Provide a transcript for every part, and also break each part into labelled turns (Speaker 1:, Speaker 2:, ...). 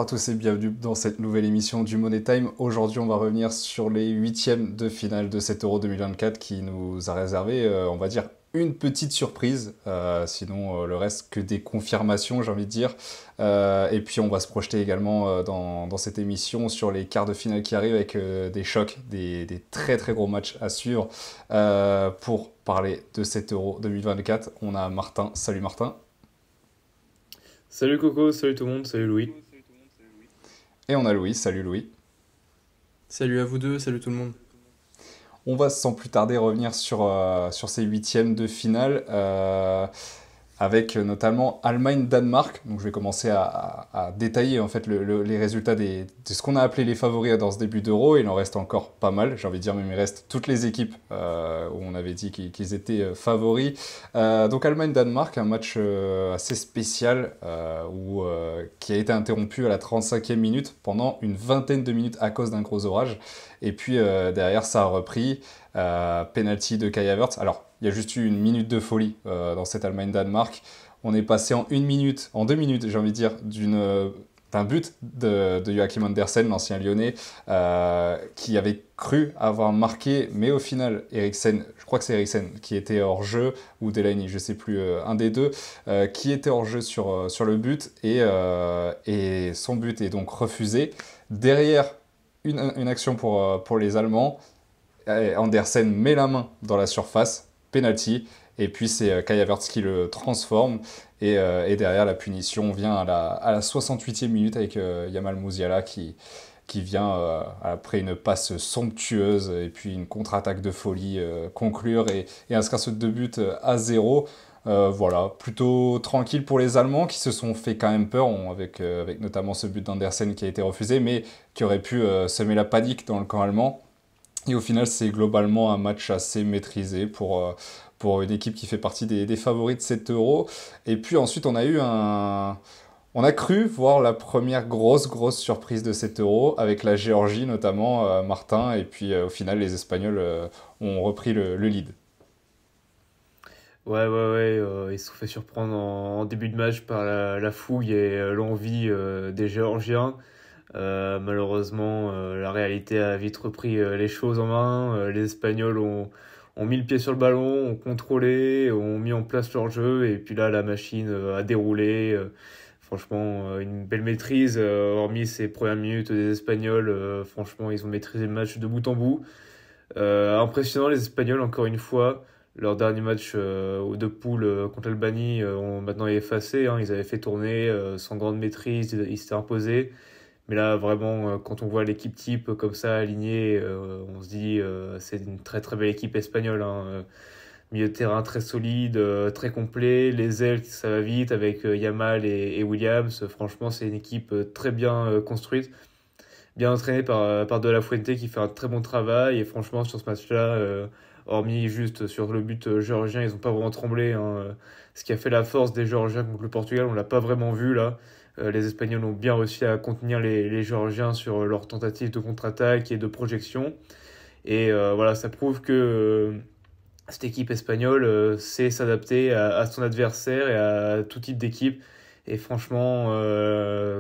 Speaker 1: tous et bienvenue dans cette nouvelle émission du Money Time. Aujourd'hui, on va revenir sur les huitièmes de finale de cet Euro 2024 qui nous a réservé, on va dire, une petite surprise. Sinon, le reste que des confirmations, j'ai envie de dire. Et puis, on va se projeter également dans cette émission sur les quarts de finale qui arrivent avec des chocs, des très très gros matchs à suivre. Pour parler de cet Euro 2024, on a Martin. Salut Martin.
Speaker 2: Salut Coco, salut tout le monde, salut Louis.
Speaker 1: Et on a Louis. Salut Louis.
Speaker 3: Salut à vous deux, salut tout le monde.
Speaker 1: On va sans plus tarder revenir sur ces huitièmes de finale avec notamment Allemagne-Danemark. Donc je vais commencer à détailler en fait les résultats de ce qu'on a appelé les favoris dans ce début d'Euro. Il en reste encore pas mal, j'ai envie de dire, même il reste toutes les équipes où on avait dit qu'ils étaient favoris. Donc Allemagne-Danemark, un match assez spécial qui a été interrompu à la 35e minute pendant une vingtaine de minutes à cause d'un gros orage. Et puis derrière, ça a repris. Penalty de Kai Havertz. Alors, il y a juste eu une minute de folie dans cette Allemagne-Danemark. On est passé en 2 minutes, j'ai envie de dire, d'un but de Joachim Andersen, l'ancien Lyonnais, qui avait cru avoir marqué, mais au final, Eriksen, je crois que c'est Eriksen, qui était hors jeu, ou Delaney, je sais plus, un des deux, qui était hors jeu sur le but, et son but est donc refusé. Derrière, une action pour les Allemands. Andersen met la main dans la surface, penalty, et puis c'est Kai Havertz qui le transforme, et derrière la punition vient à la 68e minute avec Yamal Musiala qui vient, après une passe somptueuse et puis une contre-attaque de folie, conclure et inscrire ce 2 buts à 0. Voilà, plutôt tranquille pour les Allemands qui se sont fait quand même peur avec notamment ce but d'Andersen qui a été refusé, mais qui aurait pu semer la panique dans le camp allemand. Et au final, c'est globalement un match assez maîtrisé pour une équipe qui fait partie des favoris de cet Euro. Et puis ensuite, on a cru voir la première grosse surprise de cet Euro, avec la Géorgie notamment, Martin. Et puis au final, les Espagnols ont repris le lead.
Speaker 2: Ils se sont fait surprendre en début de match par la fougue et l'envie des Géorgiens. Malheureusement, la réalité a vite repris les choses en main. Les Espagnols ont mis le pied sur le ballon, ont contrôlé, ont mis en place leur jeu, et puis là, la machine a déroulé. Franchement, une belle maîtrise, hormis ces premières minutes des Espagnols. Franchement, ils ont maîtrisé le match de bout en bout. Impressionnant les Espagnols, encore une fois. Leur dernier match de poule contre l'Albanie maintenant est effacé, hein. Ils avaient fait tourner sans grande maîtrise, ils s'étaient imposés. Mais là, vraiment, quand on voit l'équipe type comme ça alignée, on se dit c'est une très très belle équipe espagnole, hein. Milieu de terrain très solide, très complet. Les ailes, ça va vite avec Yamal et Williams. Franchement, c'est une équipe très bien construite, bien entraîné par De La Fuente qui fait un très bon travail. Et franchement, sur ce match-là, hormis juste sur le but géorgien, ils n'ont pas vraiment tremblé, hein. Ce qui a fait la force des Géorgiens contre le Portugal, on l'a pas vraiment vu là. Les Espagnols ont bien réussi à contenir les Géorgiens sur leurs tentatives de contre-attaque et de projection. Et voilà, ça prouve que cette équipe espagnole sait s'adapter à son adversaire et à tout type d'équipe. Et franchement,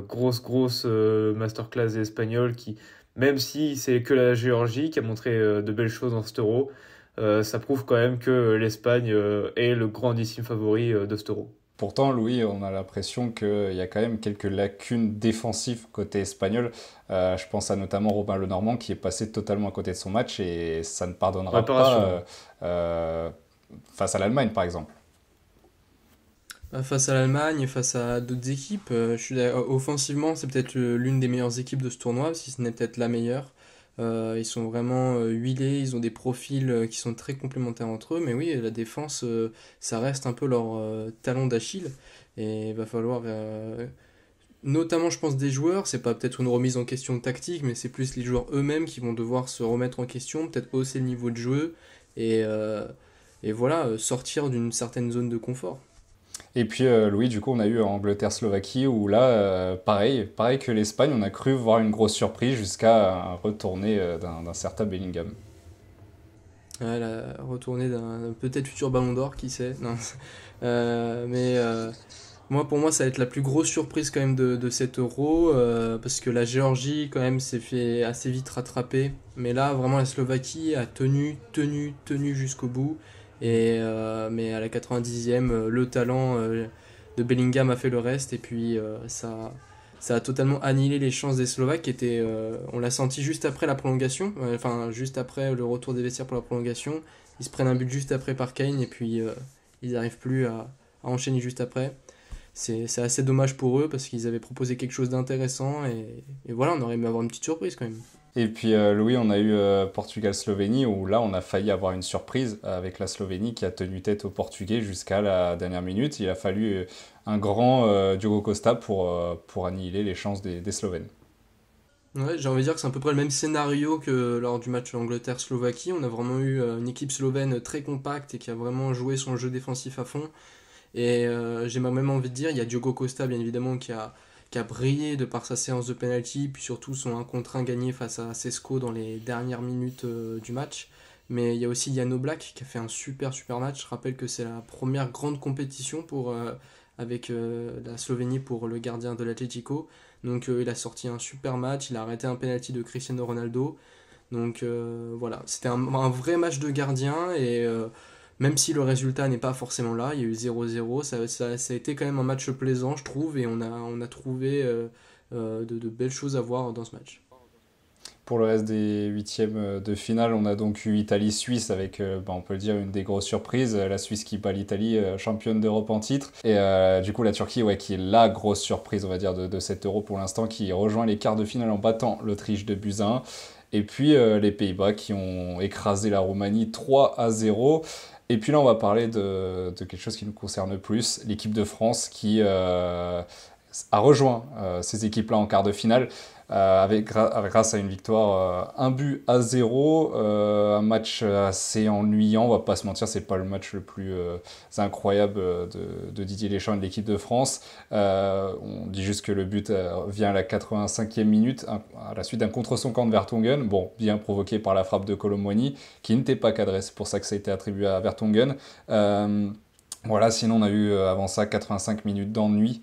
Speaker 2: grosse masterclass des Espagnols qui, même si c'est que la Géorgie qui a montré de belles choses dans cet Euro, ça prouve quand même que l'Espagne est le grandissime favori de cet Euro.
Speaker 1: Pourtant, Louis, on a l'impression qu'il y a quand même quelques lacunes défensives côté espagnol. Je pense à notamment Robin Lenormand qui est passé totalement à côté de son match et ça ne pardonnera pas
Speaker 2: Réparation.
Speaker 1: euh, face à l'Allemagne, par exemple.
Speaker 3: Face à l'Allemagne, face à d'autres équipes, offensivement, c'est peut-être l'une des meilleures équipes de ce tournoi, si ce n'est peut-être la meilleure. Ils sont vraiment huilés, ils ont des profils qui sont très complémentaires entre eux, mais oui, la défense, ça reste un peu leur talon d'Achille. Et il va falloir, notamment, je pense, des joueurs, c'est pas peut-être une remise en question tactique, mais c'est plus les joueurs eux-mêmes qui vont devoir se remettre en question, peut-être hausser le niveau de jeu et, euh, et voilà, sortir d'une certaine zone de confort.
Speaker 1: Et puis, Louis, du coup, on a eu Angleterre-Slovaquie où là, pareil que l'Espagne, on a cru voir une grosse surprise jusqu'à un retourné d'un certain Bellingham.
Speaker 3: Ouais, la retournée d'un peut-être futur Ballon d'Or, qui sait. Non. Mais Pour moi, ça va être la plus grosse surprise quand même de cet Euro, parce que la Géorgie quand même s'est fait assez vite rattraper. Mais là, vraiment, la Slovaquie a tenu jusqu'au bout. Mais à la 90e, le talent de Bellingham a fait le reste. Et puis, ça a totalement annihilé les chances des Slovaques qui étaient, on l'a senti juste après la prolongation, enfin juste après le retour des vestiaires pour la prolongation. Ils se prennent un but juste après par Kane et puis ils n'arrivent plus à enchaîner juste après. C'est assez dommage pour eux parce qu'ils avaient proposé quelque chose d'intéressant et voilà, on aurait aimé avoir une petite surprise quand même.
Speaker 1: Et puis Louis, on a eu Portugal-Slovénie où là on a failli avoir une surprise avec la Slovénie qui a tenu tête aux Portugais jusqu'à la dernière minute. Il a fallu un grand Diogo Costa pour annihiler les chances des Slovènes.
Speaker 3: Ouais, j'ai envie de dire que c'est à peu près le même scénario que lors du match Angleterre-Slovaquie. On a vraiment eu une équipe slovène très compacte et qui a vraiment joué son jeu défensif à fond. Et j'ai même envie de dire, il y a Diogo Costa bien évidemment qui a brillé de par sa séance de penalty, puis surtout son 1 contre 1 gagné face à Sesco dans les dernières minutes du match. Mais il y a aussi Jan Oblak qui a fait un super match. Je rappelle que c'est la première grande compétition avec la Slovénie pour le gardien de l'Atlético. Donc il a sorti un super match, il a arrêté un penalty de Cristiano Ronaldo. Donc voilà, c'était un vrai match de gardien et même si le résultat n'est pas forcément là, il y a eu 0-0, ça a été quand même un match plaisant je trouve et on a trouvé de belles choses à voir dans ce match.
Speaker 1: Pour le reste des huitièmes de finale, on a donc eu Italie-Suisse avec, on peut le dire, une des grosses surprises. La Suisse qui bat l'Italie, championne d'Europe en titre. Et du coup, la Turquie, ouais, qui est la grosse surprise, on va dire, de cet Euro pour l'instant, qui rejoint les quarts de finale en battant l'Autriche de buts à 1. Et puis les Pays-Bas qui ont écrasé la Roumanie 3-0. Et puis là, on va parler de quelque chose qui nous concerne plus, l'équipe de France qui a rejoint ces équipes-là en quart de finale. Grâce à une victoire 1-0, un match assez ennuyant, on va pas se mentir, c'est pas le match le plus incroyable de Didier Deschamps et de l'équipe de France. On dit juste que le but vient à la 85e minute, à la suite d'un contre son camp de Vertonghen, bon, bien provoqué par la frappe de Kolo Muani, qui n'était pas cadré, c'est pour ça que ça a été attribué à Vertonghen. Voilà, sinon on a eu avant ça 85 minutes d'ennui.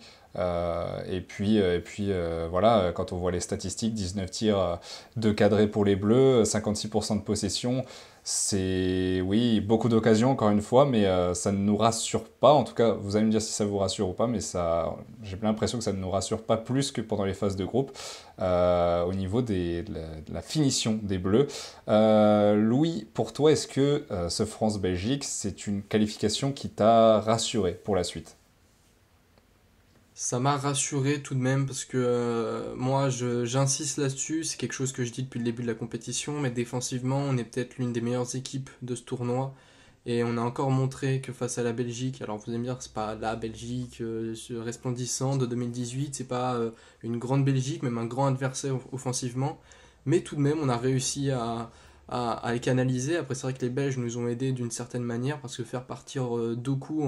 Speaker 1: Voilà, quand on voit les statistiques, 19 tirs, 2 cadrés pour les Bleus, 56% de possession, c'est, oui, beaucoup d'occasions encore une fois, mais ça ne nous rassure pas. En tout cas, vous allez me dire si ça vous rassure ou pas, mais j'ai l'impression que ça ne nous rassure pas plus que pendant les phases de groupe au niveau de la finition des Bleus. Louis, pour toi, est-ce que ce France-Belgique, c'est une qualification qui t'a rassuré pour la suite?
Speaker 3: Ça m'a rassuré tout de même parce que moi j'insiste là-dessus, c'est quelque chose que je dis depuis le début de la compétition, mais défensivement on est peut-être l'une des meilleures équipes de ce tournoi et on a encore montré que face à la Belgique, alors vous allez me dire que c'est pas la Belgique resplendissante de 2018, c'est pas une grande Belgique, même un grand adversaire offensivement, mais tout de même on a réussi à les canaliser. Après c'est vrai que les Belges nous ont aidés d'une certaine manière parce que faire partir Doku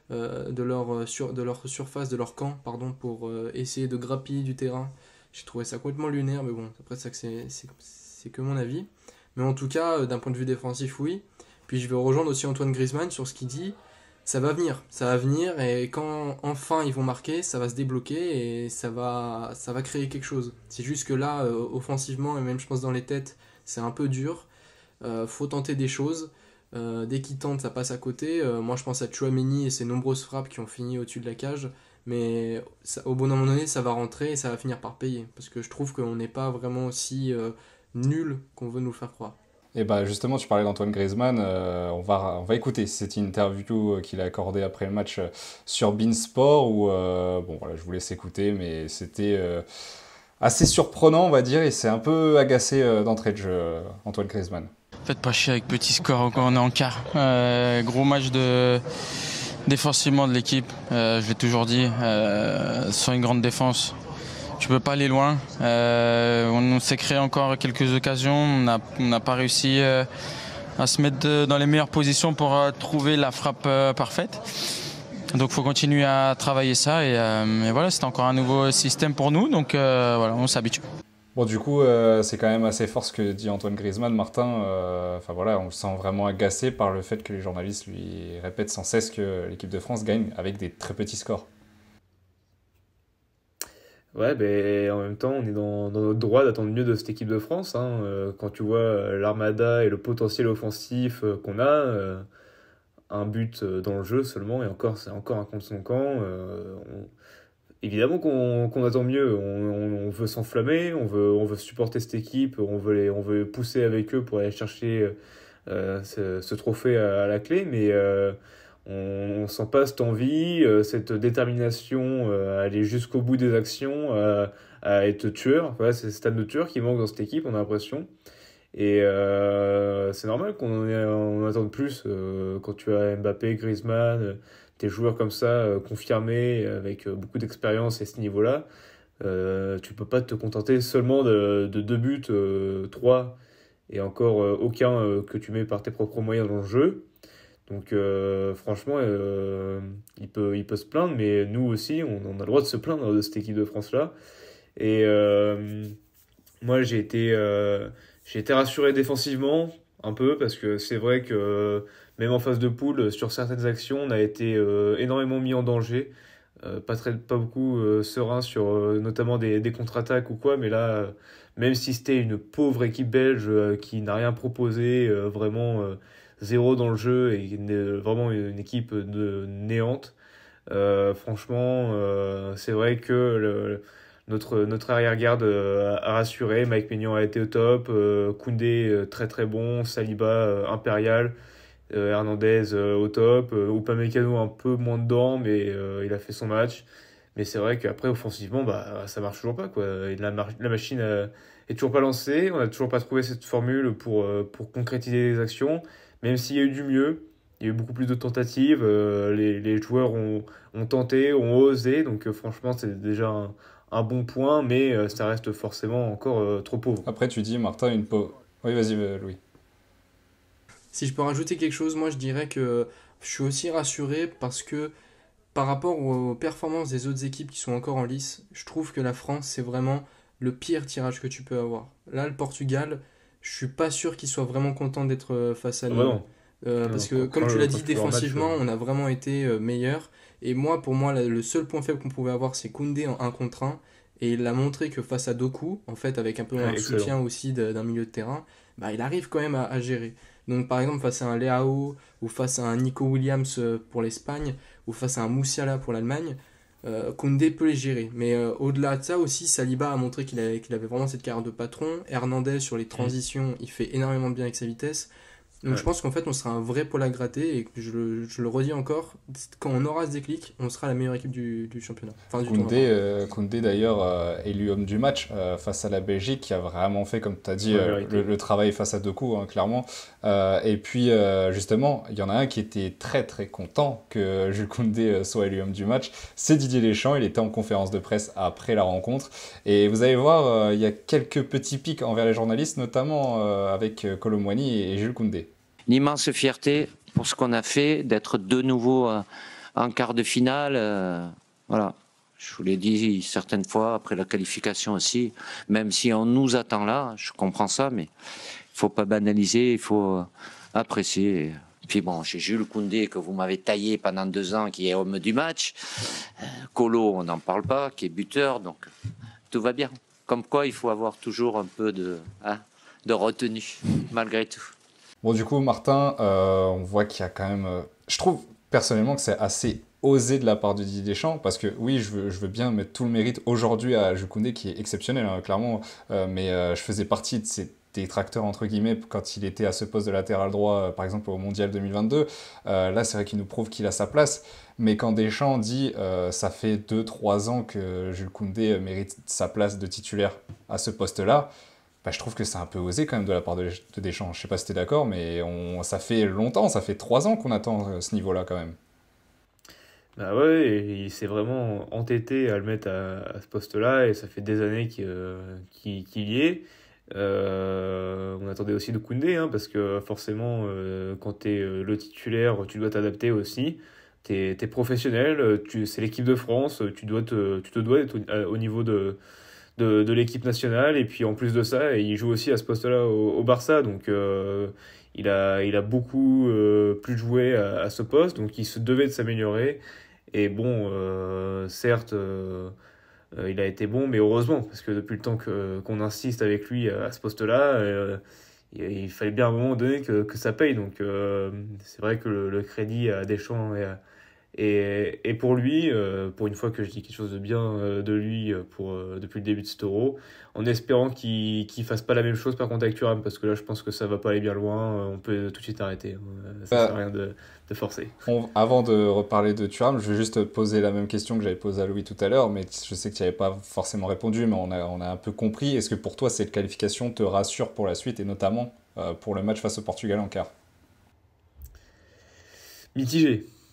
Speaker 3: de leur surface, de leur camp, pardon, pour essayer de grappiller du terrain. J'ai trouvé ça complètement lunaire, mais bon, après ça c'est que mon avis. Mais en tout cas, d'un point de vue défensif, oui. Puis je vais rejoindre aussi Antoine Griezmann sur ce qu'il dit. Ça va venir, et quand enfin ils vont marquer, ça va se débloquer et ça va créer quelque chose. C'est juste que là, offensivement, et même je pense dans les têtes, c'est un peu dur. Faut tenter des choses. Dès qu'il tente, ça passe à côté. Moi, je pense à Tchouaméni et ses nombreuses frappes qui ont fini au-dessus de la cage. Mais au bon moment donné, ça va rentrer et ça va finir par payer. Parce que je trouve qu'on n'est pas vraiment aussi nul qu'on veut nous le faire croire.
Speaker 1: Et bah justement, tu parlais d'Antoine Griezmann, on va écouter cette interview qu'il a accordée après le match sur Beansport, où bon voilà, je vous laisse écouter, mais c'était assez surprenant, on va dire, et c'est un peu agacé d'entrée de jeu, Antoine Griezmann.
Speaker 4: Faites pas chier avec petit score quand on est en quart. Gros match défensivement de l'équipe, je l'ai toujours dit, sans une grande défense, tu peux pas aller loin. On s'est créé encore quelques occasions, on n'a pas réussi à se mettre dans les meilleures positions pour trouver la frappe parfaite. Donc il faut continuer à travailler ça et voilà, c'est encore un nouveau système pour nous, donc voilà, on s'habitue.
Speaker 1: Bon, du coup, c'est quand même assez fort ce que dit Antoine Griezmann, Martin. Enfin voilà, on le sent vraiment agacé par le fait que les journalistes lui répètent sans cesse que l'équipe de France gagne avec des très petits scores.
Speaker 2: Ouais, ben, en même temps, on est dans notre droit d'attendre mieux de cette équipe de France, hein. Quand tu vois l'armada et le potentiel offensif qu'on a, un but dans le jeu seulement, et encore, c'est encore un contre son camp. Évidemment qu'on attend mieux. On veut s'enflammer, on veut supporter cette équipe, on veut pousser avec eux pour aller chercher ce trophée à la clé, mais on sent pas cette envie, cette détermination à aller jusqu'au bout des actions, à être tueur. Voilà, c'est ce stade de tueur qui manque dans cette équipe, on a l'impression. Et c'est normal on attende plus quand tu as Mbappé, Griezmann, des joueurs comme ça, confirmés, avec beaucoup d'expérience à ce niveau-là. Tu peux pas te contenter seulement de deux buts, trois, et encore aucun que tu mets par tes propres moyens dans le jeu. Donc franchement, il peut se plaindre, mais nous aussi, on a le droit de se plaindre de cette équipe de France-là. Et moi, j'ai été rassuré défensivement, un peu, parce que c'est vrai que même en phase de poule, sur certaines actions, on a été énormément mis en danger. Pas beaucoup serein sur notamment des contre-attaques ou quoi, mais là, même si c'était une pauvre équipe belge qui n'a rien proposé, vraiment zéro dans le jeu et vraiment une équipe de néante, franchement, c'est vrai que notre arrière-garde a rassuré. Mike Maignan a été au top, Koundé très très bon, Saliba impérial, Hernandez au top, Upamecano un peu moins dedans, mais il a fait son match. Mais c'est vrai qu'après, offensivement, bah, ça marche toujours pas, quoi. Et la machine est toujours pas lancée, on n'a toujours pas trouvé cette formule pour concrétiser les actions, même s'il y a eu du mieux. Il y a eu beaucoup plus de tentatives, les joueurs ont tenté, ont osé, donc franchement, c'est déjà un bon point, mais ça reste forcément encore trop pauvre.
Speaker 1: Après, tu dis, Martin, une pause. Oui, vas-y, Louis.
Speaker 3: Si je peux rajouter quelque chose, moi je dirais que je suis aussi rassuré parce que par rapport aux performances des autres équipes qui sont encore en lice, je trouve que la France, c'est vraiment le pire tirage que tu peux avoir. Là, le Portugal, je suis pas sûr qu'il soit vraiment content d'être face à
Speaker 2: Ah bah
Speaker 3: nous.
Speaker 2: non. Non,
Speaker 3: Parce que, comme tu l'as dit, défensivement, on a vraiment été meilleur. Et moi, pour moi, le seul point faible qu'on pouvait avoir, c'est Koundé en 1 contre 1. Et il a montré que face à Doku, en fait, avec un peu un
Speaker 2: excellent.
Speaker 3: soutien aussi d'un milieu de terrain, bah, il arrive quand même à gérer. Donc, par exemple, face à un Leao ou face à un Nico Williams pour l'Espagne ou face à un Moussiala pour l'Allemagne, Koundé peut les gérer. Mais au-delà de ça aussi, Saliba a montré qu'il avait vraiment cette carrière de patron. Hernandez, sur les transitions, il fait énormément de bien avec sa vitesse. Donc
Speaker 2: Ouais.
Speaker 3: je pense qu'en fait on sera un vrai pôle à gratter et que je le redis encore, quand on aura ce déclic, on sera la meilleure équipe du championnat. Enfin du tournoi.
Speaker 1: Koundé d'ailleurs, élu homme du match face à la Belgique, qui a vraiment fait, comme tu as dit,
Speaker 2: Ouais, vérité.
Speaker 1: le travail face à Doku, hein, clairement. Et puis, justement, il y en a un qui était très très content que Jules Koundé soit élu homme du match. C'est Didier Deschamps. Il était en conférence de presse après la rencontre. Et vous allez voir, il y a quelques petits pics envers les journalistes, notamment avec Kolo Muani et Jules Koundé.
Speaker 5: Une immense fierté pour ce qu'on a fait, d'être de nouveau en quart de finale. Voilà, je vous l'ai dit certaines fois, après la qualification aussi, même si on nous attend là, je comprends ça, mais il ne faut pas banaliser, il faut apprécier. Puis bon, j'ai Jules Koundé que vous m'avez taillé pendant 2 ans, qui est homme du match. Colo, on n'en parle pas, qui est buteur, donc tout va bien. Comme quoi, il faut avoir toujours un peu de retenue, malgré tout.
Speaker 1: Bon, du coup, Martin, on voit qu'il y a quand même... je trouve personnellement que c'est assez osé de la part de Didier Deschamps, parce que oui, je veux bien mettre tout le mérite aujourd'hui à Jules Koundé, qui est exceptionnel, hein, clairement, mais je faisais partie de ces détracteurs, entre guillemets, quand il était à ce poste de latéral droit, par exemple au Mondial 2022. Là, c'est vrai qu'il nous prouve qu'il a sa place, mais quand Deschamps dit ça fait 2-3 ans que Jules Koundé mérite sa place de titulaire à ce poste-là, bah, je trouve que c'est un peu osé quand même de la part de Deschamps. Je sais pas si t'es d'accord, mais ça fait longtemps, ça fait 3 ans qu'on attend ce niveau-là quand même.
Speaker 2: Bah ouais, et il s'est vraiment entêté à le mettre à ce poste-là, et ça fait des années qu'il y est. On attendait aussi de Koundé, hein, parce que forcément, quand tu es le titulaire, tu dois t'adapter aussi. Tu es professionnel, c'est l'équipe de France, tu te dois être au niveau de l'équipe nationale, et puis en plus de ça, il joue aussi à ce poste-là au Barça, donc il a beaucoup plus joué à ce poste, donc il se devait de s'améliorer. Et bon, certes, Il a été bon, mais heureusement, parce que depuis le temps qu'on insiste avec lui à ce poste-là, il fallait bien à un moment donné que ça paye. Donc c'est vrai que le crédit à Deschamps et pour lui, pour une fois que je dis quelque chose de bien de lui depuis le début de cet Euro, en espérant qu'il fasse pas la même chose par contre avec Thuram, parce que là je pense que ça va pas aller bien loin, on peut tout de suite arrêter. Ça sert à rien de forcer.
Speaker 1: Avant de reparler de Thuram, je vais juste te poser la même question que j'avais posée à Louis tout à l'heure, mais je sais que tu n'y avais pas forcément répondu, mais on a un peu compris. Est-ce que pour toi cette qualification te rassure pour la suite, et notamment pour le match face au Portugal en quart?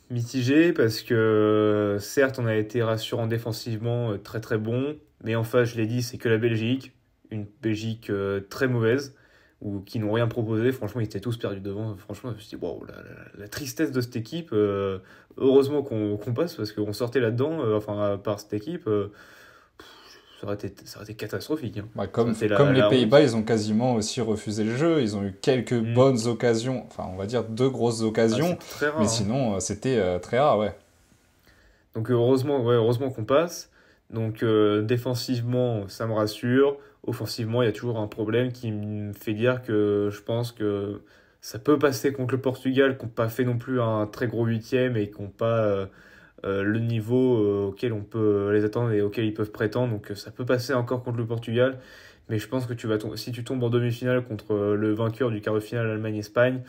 Speaker 2: Mitigé parce que certes on a été rassurant défensivement, très très bon, mais en face je l'ai dit c'est que la Belgique, une Belgique très mauvaise, ou qui n'ont rien proposé, franchement ils étaient tous perdus devant, franchement je me suis dit wow, la tristesse de cette équipe, heureusement qu'on passe parce qu'on sortait là-dedans, par cette équipe, ça aurait été catastrophique. Hein.
Speaker 1: Bah,
Speaker 2: Ça
Speaker 1: comme
Speaker 2: aurait été
Speaker 1: comme les
Speaker 2: la
Speaker 1: Pays-Bas,
Speaker 2: honte.
Speaker 1: ils ont quasiment aussi refusé le jeu. Ils ont eu quelques
Speaker 2: Mm.
Speaker 1: bonnes occasions, enfin on va dire deux grosses
Speaker 2: Ah,
Speaker 1: occasions,
Speaker 2: c'est très
Speaker 1: mais
Speaker 2: rare. Hein.
Speaker 1: sinon c'était très rare, ouais.
Speaker 2: Donc heureusement qu'on passe. Donc défensivement, ça me rassure. Offensivement, il y a toujours un problème qui me fait dire que je pense que ça peut passer contre le Portugal, qui n'ont pas fait non plus un très gros huitième et qui n'ont pas le niveau auquel on peut les attendre et auquel ils peuvent prétendre. Donc ça peut passer encore contre le Portugal. Mais je pense que si tu tombes en demi-finale contre le vainqueur du quart de finale Allemagne-Espagne,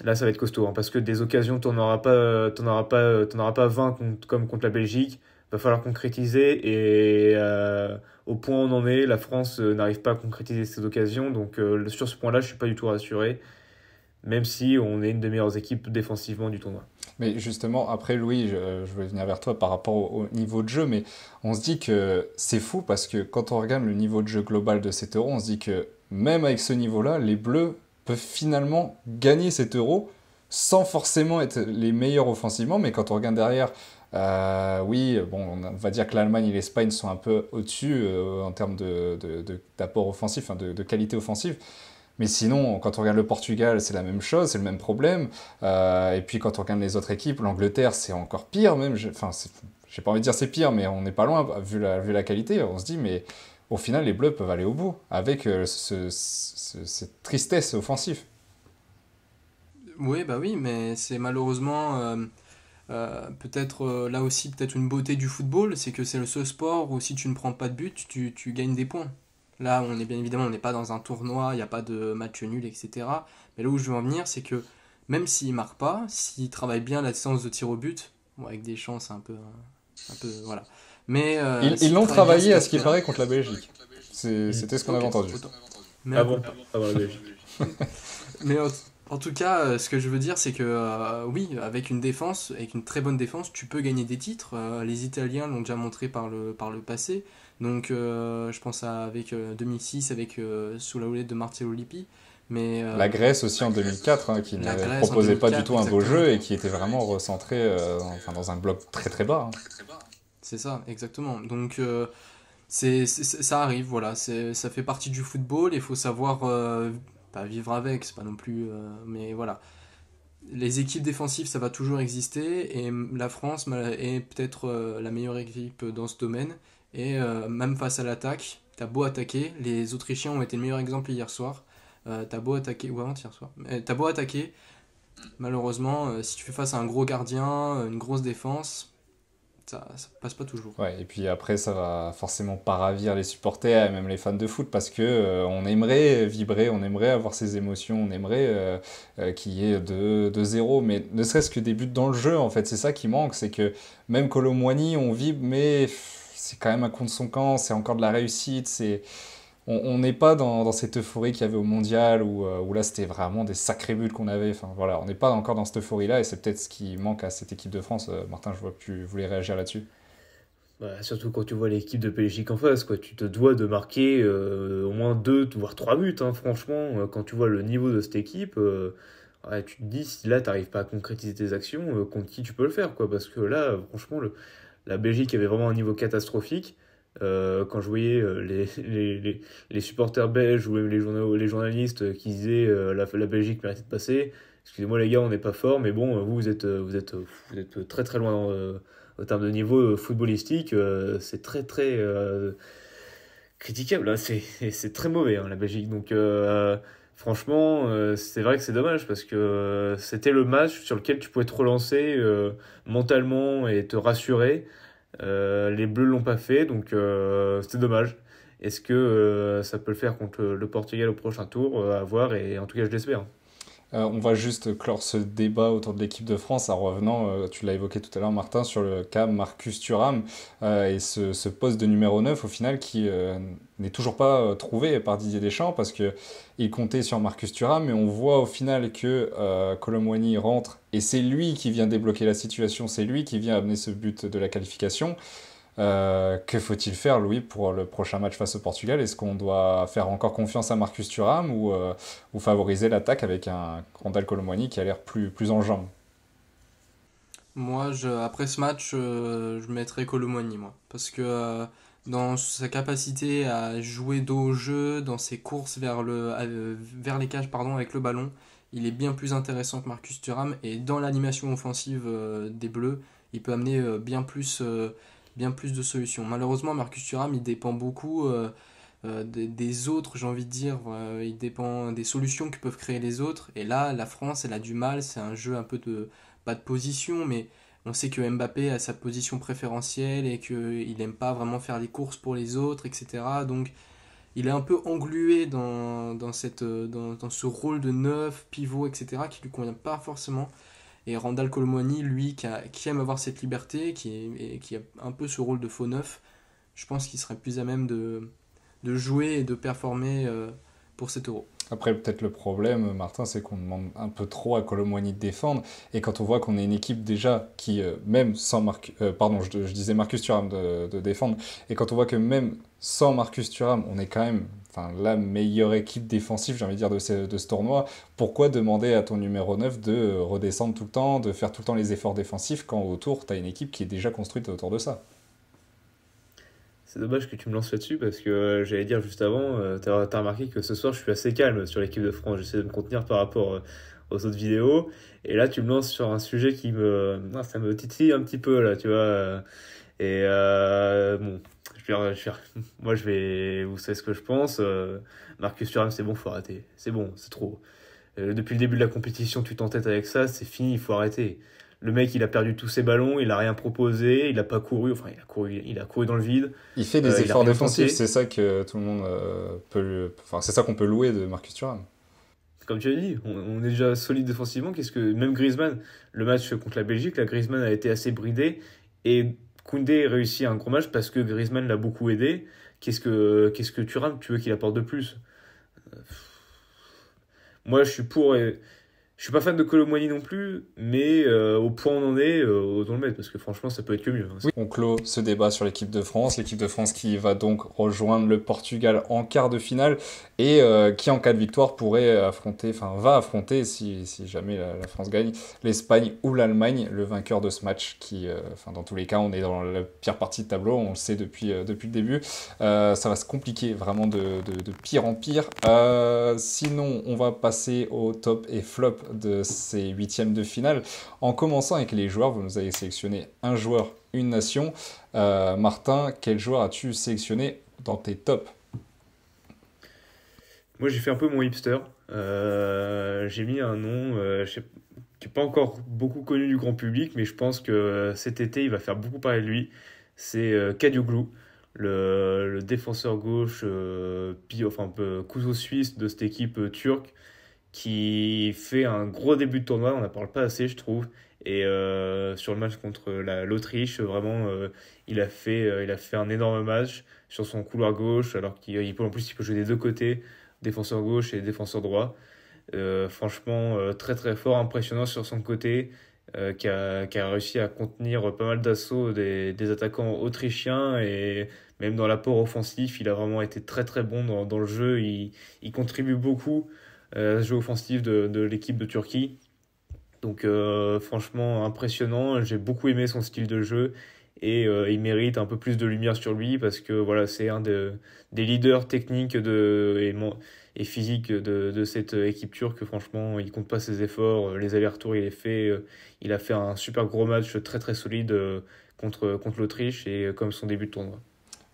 Speaker 2: là, ça va être costaud, hein, parce que des occasions, t'en auras pas 20 comme contre la Belgique. Va falloir concrétiser et au point où on en est, la France n'arrive pas à concrétiser ces occasions. Donc sur ce point-là, je suis pas du tout rassuré, même si on est une des meilleures équipes défensivement du tournoi.
Speaker 1: Mais justement, après Louis, je vais venir vers toi par rapport au niveau de jeu, mais on se dit que c'est fou parce que quand on regarde le niveau de jeu global de cet euro, on se dit que même avec ce niveau-là, les Bleus peuvent finalement gagner cet euro sans forcément être les meilleurs offensivement, mais quand on regarde derrière, oui, bon, on va dire que l'Allemagne et l'Espagne sont un peu au-dessus en termes d'apport offensif, enfin, de qualité offensive. Mais sinon, quand on regarde le Portugal, c'est la même chose, c'est le même problème. Et puis quand on regarde les autres équipes, l'Angleterre, c'est encore pire même. Enfin, j'ai pas envie de dire c'est pire, mais on n'est pas loin vu la qualité. On se dit, mais au final, les Bleus peuvent aller au bout avec cette tristesse offensive.
Speaker 3: Oui, bah oui, mais c'est malheureusement peut-être là aussi peut-être une beauté du football, c'est que c'est le seul sport où si tu ne prends pas de but, tu gagnes des points. Là, on est bien évidemment, on n'est pas dans un tournoi, il n'y a pas de match nul, etc. Mais là où je veux en venir, c'est que même s'il ne marque pas, s'il travaille bien la séance de tir au but, bon, avec des chances un peu, voilà. Mais
Speaker 1: Ils
Speaker 3: s'il
Speaker 1: l'ont
Speaker 3: travaille bien
Speaker 1: travaillé
Speaker 3: cet
Speaker 1: à ce qu'il
Speaker 3: aspect-là,
Speaker 1: paraît contre la Belgique.
Speaker 2: Mm.
Speaker 1: C'était ce qu'on
Speaker 3: ok,
Speaker 1: avait entendu.
Speaker 3: autant. Mais
Speaker 2: Ah
Speaker 3: un
Speaker 2: bon?
Speaker 3: coup.
Speaker 2: Ah bah, Belgique.
Speaker 3: Mais en tout cas, ce que je veux dire, c'est que oui, avec une défense, avec une très bonne défense, tu peux gagner des titres. Les Italiens l'ont déjà montré par le passé. Donc, je pense avec 2006, avec sous la houlette de Marcello Lippi. Mais
Speaker 1: La Grèce aussi en 2004, hein, qui
Speaker 3: la
Speaker 1: ne
Speaker 3: Grèce en
Speaker 1: proposait pas du
Speaker 3: 2004,
Speaker 1: tout un beau
Speaker 3: exactement.
Speaker 1: jeu et qui était vraiment recentré enfin, dans un bloc très très bas. Hein.
Speaker 3: C'est ça, exactement. Donc, ça arrive, voilà. Ça fait partie du football. Il faut savoir pas vivre avec, c'est pas non plus. Mais voilà. Les équipes défensives, ça va toujours exister et la France est peut-être la meilleure équipe dans ce domaine. Et même face à l'attaque, t'as beau attaquer, les Autrichiens ont été le meilleur exemple hier soir. T'as beau attaquer, ou avant-hier soir, t'as beau attaquer, malheureusement, si tu fais face à un gros gardien, une grosse défense, ça passe pas toujours.
Speaker 1: Ouais, et puis après, ça va forcément pas ravir les supporters et même les fans de foot parce que on aimerait vibrer, on aimerait avoir ces émotions, on aimerait qu'il y ait de 0, mais ne serait-ce que des buts dans le jeu, en fait, c'est ça qui manque, c'est que même Kolo Muani, on vibre, mais c'est quand même un contre son camp, c'est encore de la réussite, on n'est pas dans cette euphorie qu'il y avait au mondial où là c'était vraiment des sacrés buts qu'on avait. Enfin voilà, on n'est pas encore dans cette euphorie-là et c'est peut-être ce qui manque à cette équipe de France. Martin, je vois que tu voulais réagir là-dessus.
Speaker 2: Bah, surtout quand tu vois l'équipe de Belgique en face, quoi. Tu te dois de marquer au moins 2, voire 3 buts, hein, franchement. Quand tu vois le niveau de cette équipe, ouais, tu te dis, si là, t'arrives pas à concrétiser tes actions, contre qui tu peux le faire, quoi. Parce que là, franchement, la Belgique avait vraiment un niveau catastrophique. Quand je voyais les supporters belges ou même les journalistes qui disaient la Belgique méritait de passer, excusez-moi les gars, on n'est pas fort, mais bon, vous êtes très très loin au terme de niveau footballistique, c'est très très critiquable, hein. C'est très mauvais, hein, la Belgique. Donc franchement, c'est vrai que c'est dommage parce que c'était le match sur lequel tu pouvais te relancer mentalement et te rassurer. Les Bleus l'ont pas fait, donc c'était dommage. Est-ce que ça peut le faire contre le Portugal au prochain tour? À voir, et en tout cas je l'espère.
Speaker 1: On va juste clore ce débat autour de l'équipe de France en revenant, tu l'as évoqué tout à l'heure Martin, sur le cas Marcus Thuram et ce poste de numéro 9 au final qui n'est toujours pas trouvé par Didier Deschamps parce que il comptait sur Marcus Thuram, mais on voit au final que Kolo Muani rentre et c'est lui qui vient débloquer la situation, c'est lui qui vient amener ce but de la qualification. Que faut-il faire, Louis, pour le prochain match face au Portugal? Est-ce qu'on doit faire encore confiance à Marcus Thuram ou favoriser l'attaque avec un Randal Kolo Muani qui a l'air plus en jambes?
Speaker 3: Moi, après ce match, je mettrais Kolo Muani, moi. Parce que dans sa capacité à jouer dos au jeu, dans ses courses vers les cages pardon, avec le ballon, il est bien plus intéressant que Marcus Thuram. Et dans l'animation offensive des Bleus, il peut amener bien plus de solutions. Malheureusement, Marcus Thuram, il dépend beaucoup des autres, j'ai envie de dire. Il dépend des solutions que peuvent créer les autres. Et là, la France, elle a du mal. C'est un jeu un peu pas de position, mais on sait que Mbappé a sa position préférentielle et qu'il n'aime pas vraiment faire les courses pour les autres, etc. Donc il est un peu englué dans ce rôle de neuf, pivot, etc. qui lui convient pas forcément. Et Randal Kolo Muani, lui, qui aime avoir cette liberté, qui a un peu ce rôle de faux neuf, je pense qu'il serait plus à même de jouer et de performer pour cet Euro.
Speaker 1: Après, peut-être le problème, Martin, c'est qu'on demande un peu trop à Kolo Muani de défendre. Et quand on voit qu'on est une équipe déjà qui, même sans pardon, je disais Marcus Thuram de défendre. Et quand on voit que même sans Marcus Thuram, on est quand même enfin, la meilleure équipe défensive, j'ai envie de dire, de ce tournoi, pourquoi demander à ton numéro 9 de redescendre tout le temps, de faire tout le temps les efforts défensifs quand autour, tu as une équipe qui est déjà construite autour de ça?
Speaker 2: C'est dommage que tu me lances là-dessus parce que j'allais dire juste avant, t'as remarqué que ce soir je suis assez calme sur l'équipe de France. J'essaie de me contenir par rapport aux autres vidéos. Et là, tu me lances sur un sujet ça me titille un petit peu là, tu vois. Bon, moi vous savez ce que je pense. Marcus Thuram, c'est bon, faut arrêter. C'est bon, c'est trop. Depuis le début de la compétition, tu t'entêtes avec ça, c'est fini, il faut arrêter. Le mec, il a perdu tous ses ballons, il a rien proposé, il a pas couru, enfin, il a couru dans le vide.
Speaker 1: Il fait des
Speaker 2: Il a
Speaker 1: efforts
Speaker 2: rien
Speaker 1: défensifs,
Speaker 2: tenté.
Speaker 1: c'est ça que tout le monde enfin, c'est ça qu'on peut louer de Marcus Thuram.
Speaker 2: Comme tu as dit, on est déjà solide défensivement. Même Griezmann, le match contre la Belgique, là, Griezmann a été assez bridé et Koundé réussit un gros match parce que Griezmann l'a beaucoup aidé. Qu'est-ce que Thuram, tu veux qu'il apporte de plus? Moi, je suis pas fan de Kolo Muani non plus, mais au point où on en est, autant le mettre parce que franchement, ça peut être que mieux, hein.
Speaker 1: Oui, on clôt ce débat sur l'équipe de France qui va donc rejoindre le Portugal en quart de finale et qui en cas de victoire va affronter si jamais la France gagne l'Espagne ou l'Allemagne, le vainqueur de ce match qui, dans tous les cas, on est dans la pire partie de tableau, on le sait depuis le début. Ça va se compliquer vraiment de pire en pire. Sinon, on va passer au top et flop de ces huitièmes de finale en commençant avec les joueurs. Vous nous avez sélectionné un joueur, une nation. Martin, quel joueur as-tu sélectionné dans tes tops?
Speaker 2: Moi, j'ai fait un peu mon hipster. J'ai mis un nom qui n'est pas encore beaucoup connu du grand public, mais je pense que cet été, il va faire beaucoup parler de lui. C'est Kadioglu, le défenseur gauche, un peu couteau suisse de cette équipe turque, qui fait un gros début de tournoi. On n'en parle pas assez, je trouve. Et sur le match contre l'Autriche, vraiment, il a fait un énorme match sur son couloir gauche, alors en plus, il peut jouer des deux côtés, défenseur gauche et défenseur droit. Franchement, très très fort, impressionnant sur son côté, qui a réussi à contenir pas mal d'assauts des attaquants autrichiens, et même dans l'apport offensif, il a vraiment été très très bon dans le jeu. Il contribue beaucoup à ce jeu offensif de l'équipe de Turquie. Donc franchement impressionnant, j'ai beaucoup aimé son style de jeu et il mérite un peu plus de lumière sur lui parce que voilà, c'est des leaders techniques et physiques de cette équipe turque. Franchement, il compte pas ses efforts, les allers-retours il les fait, il a fait un super gros match très très solide contre l'Autriche et comme son début de tournoi.